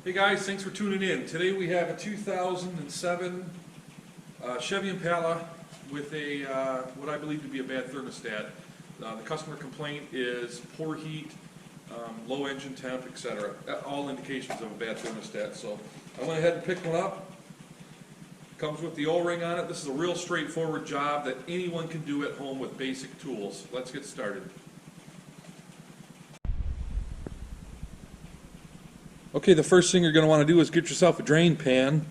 Hey guys, thanks for tuning in. Today we have a 2007 Chevy Impala with a what I believe to be a bad thermostat. The customer complaint is poor heat, low engine temp, etc. All indications of a bad thermostat. So I went ahead and picked one up. Comes with the O-ring on it. This is a real straightforward job that anyone can do at home with basic tools. Let's get started. Okay, the first thing you're going to want to do is get yourself a drain pan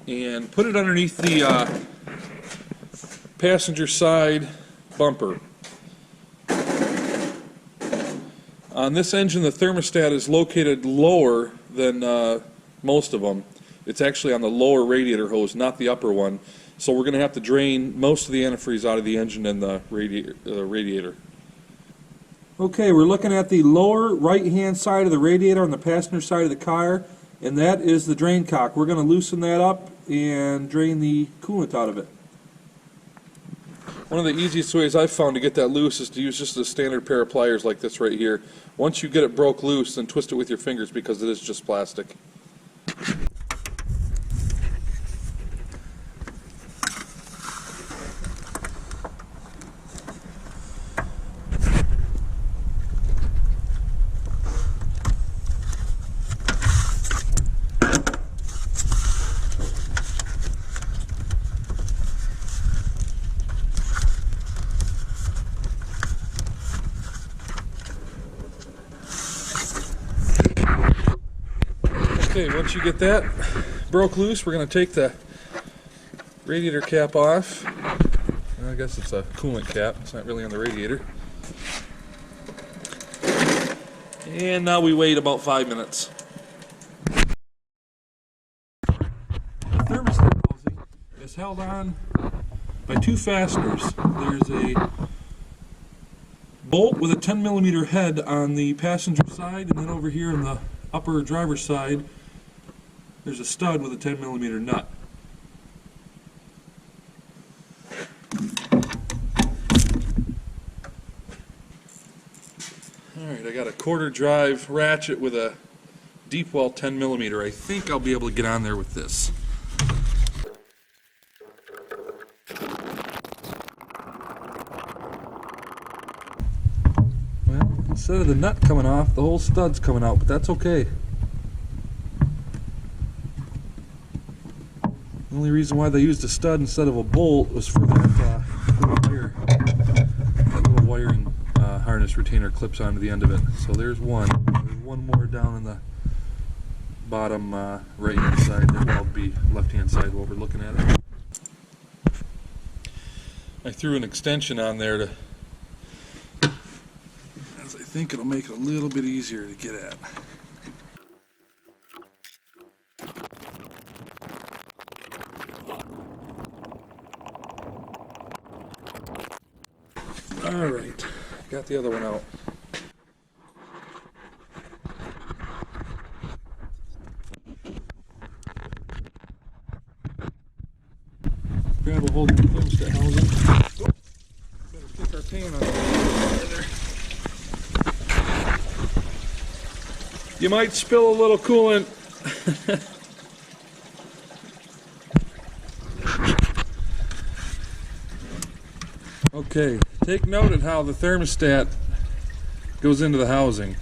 and put it underneath the passenger side bumper. On this engine, the thermostat is located lower than most of them. It's actually on the lower radiator hose, not the upper one. So we're going to have to drain most of the antifreeze out of the engine and the radiator. Okay, we're looking at the lower right-hand side of the radiator on the passenger side of the car, and that is the drain cock. We're going to loosen that up and drain the coolant out of it. One of the easiest ways I've found to get that loose is to use just a standard pair of pliers like this right here. Once you get it broke loose, then twist it with your fingers because it is just plastic. Okay, once you get that broke loose, we're going to take the radiator cap off. I guess it's a coolant cap, it's not really on the radiator. And now we wait about 5 minutes. The thermostat housing is held on by two fasteners. There's a bolt with a 10mm head on the passenger side, and then over here on the upper driver's side there's a stud with a 10mm nut. Alright, I got a quarter drive ratchet with a deep well 10mm. I think I'll be able to get on there with this. Well, instead of the nut coming off, the whole stud's coming out, but that's okay. The only reason why they used a stud instead of a bolt was for that wire. That little wiring harness retainer clips onto the end of it. So there's one. There's one more down in the bottom right-hand side. That will be left-hand side while we're looking at it. I threw an extension on there to, as I think it'll make it a little bit easier to get at. Alright, got the other one out. Grab a hold of the thermostat housing. Oh, better kick our pan on there. You might spill a little coolant. Okay, take note of how the thermostat goes into the housing.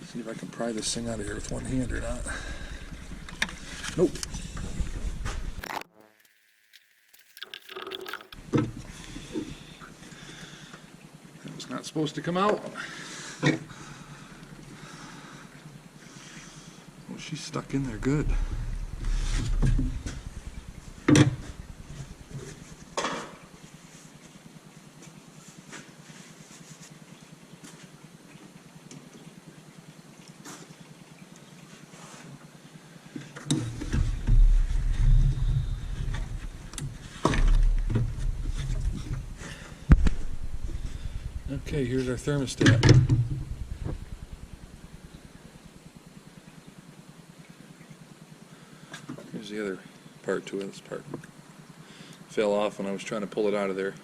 See if I can pry this thing out of here with one hand or not. Nope. That was not supposed to come out. Oh, she's stuck in there good. Okay, here's our thermostat. Here's the other part to it. This part fell off when I was trying to pull it out of there.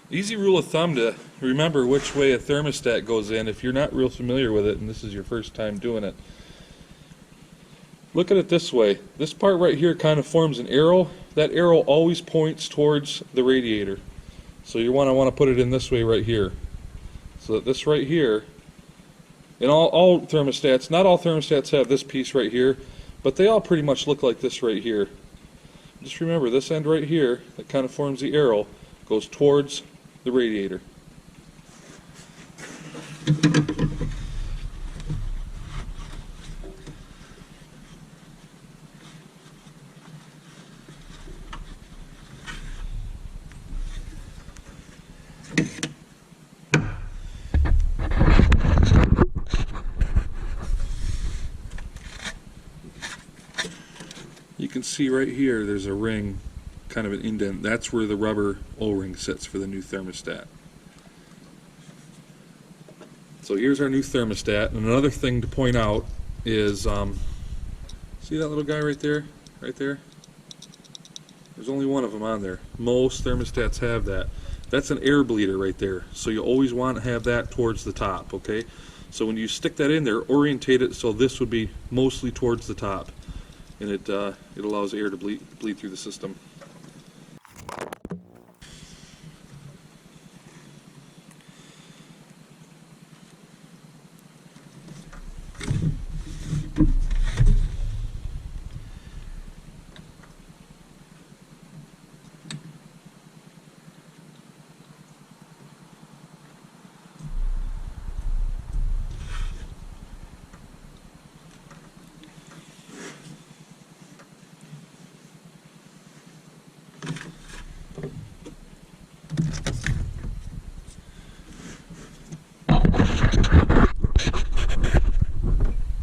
Easy rule of thumb to remember which way a thermostat goes in if you're not real familiar with it and this is your first time doing it. Look at it this way. This part right here kind of forms an arrow. That arrow always points towards the radiator. So you want to put it in this way right here. So that this right here, and all thermostats, not all thermostats have this piece right here, but they all pretty much look like this right here. Just remember this end right here that kind of forms the arrow goes towards the radiator. You can see right here there's a ring, kind of an indent. That's where the rubber O-ring sits for the new thermostat. So here's our new thermostat. And another thing to point out is, see that little guy right there? Right there? There's only one of them on there. Most thermostats have that. That's an air bleeder right there. So you always want to have that towards the top, okay? So when you stick that in there, orientate it so this would be mostly towards the top. And it allows air to bleed through the system.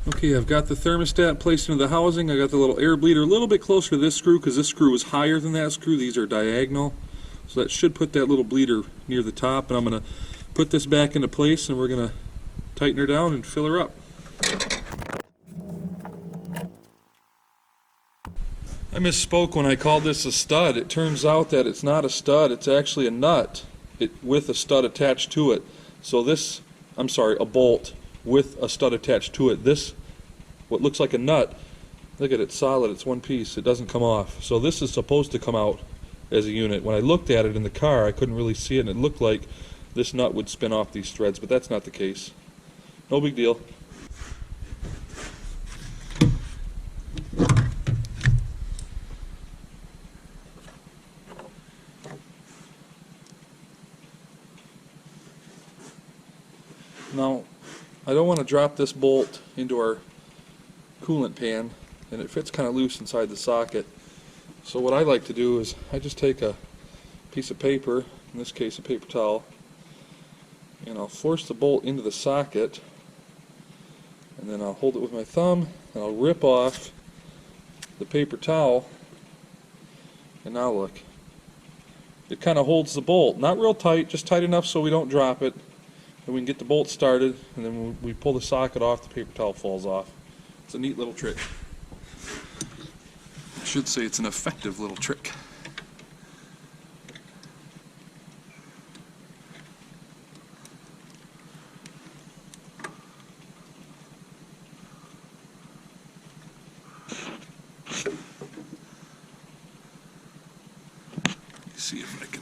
Okay, I've got the thermostat placed into the housing. I got the little air bleeder a little bit closer to this screw because this screw is higher than that screw. These are diagonal. So that should put that little bleeder near the top. And I'm going to put this back into place and we're going to tighten her down and fill her up. I misspoke when I called this a stud. It turns out that it's not a stud. It's actually a nut with a stud attached to it. So this, I'm sorry, a bolt with a stud attached to it. This, what looks like a nut, look at it, solid, it's one piece, it doesn't come off. So this is supposed to come out as a unit. When I looked at it in the car, I couldn't really see it, and it looked like this nut would spin off these threads, but that's not the case. No big deal. Now, I don't want to drop this bolt into our coolant pan, and it fits kind of loose inside the socket. So what I like to do is I just take a piece of paper, in this case a paper towel, and I'll force the bolt into the socket, and then I'll hold it with my thumb, and I'll rip off the paper towel, and now look. It kind of holds the bolt, not real tight, just tight enough so we don't drop it. And we can get the bolt started, and then when we pull the socket off, the paper towel falls off. It's a neat little trick. I should say it's an effective little trick. Let me see if I can.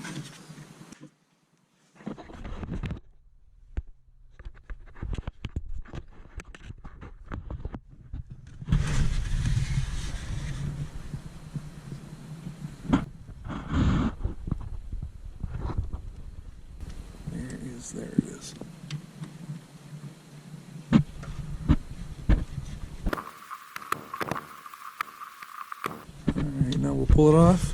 There it is. Alright, now we'll pull it off.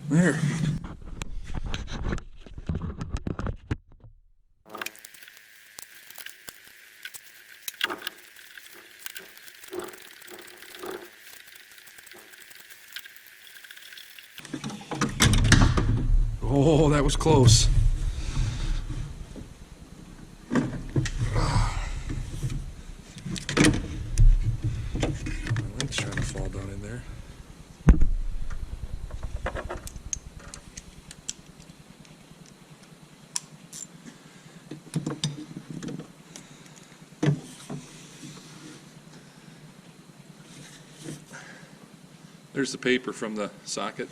There. Oh, that was close. My leg's trying to fall down in there. There's the paper from the socket.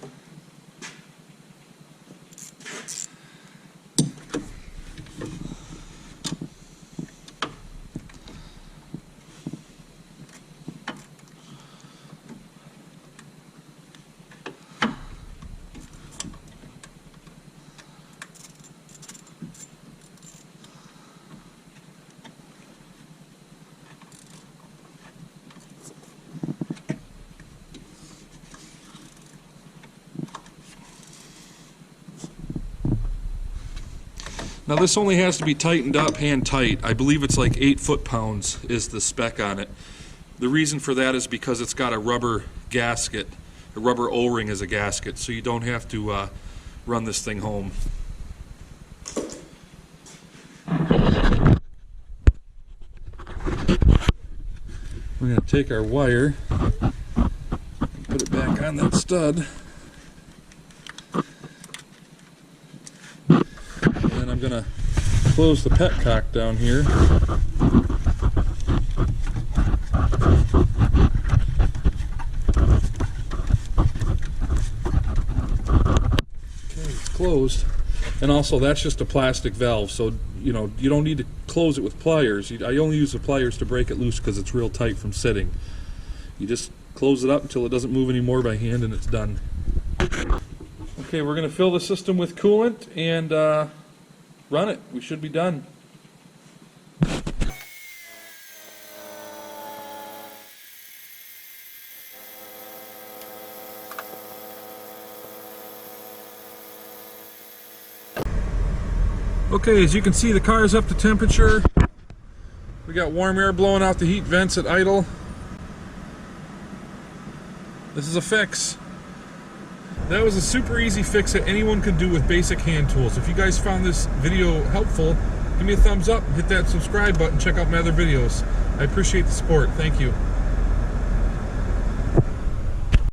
Now this only has to be tightened up hand tight. I believe it's like 8 foot-pounds is the spec on it. The reason for that is because it's got a rubber gasket, a rubber O-ring as a gasket, so you don't have to run this thing home. We're going to take our wire and put it back on that stud. I'm going to close the petcock down here. Okay, it's closed. And also that's just a plastic valve, so you don't need to close it with pliers. I only use the pliers to break it loose because it's real tight from sitting. You just close it up until it doesn't move anymore by hand and it's done. Okay, we're going to fill the system with coolant and run it. We should be done. Okay, as you can see, the car is up to temperature. We got warm air blowing out the heat vents at idle. This is a fix. That was a super easy fix that anyone could do with basic hand tools. If you guys found this video helpful, give me a thumbs up, hit that subscribe button, check out my other videos. I appreciate the support. Thank you.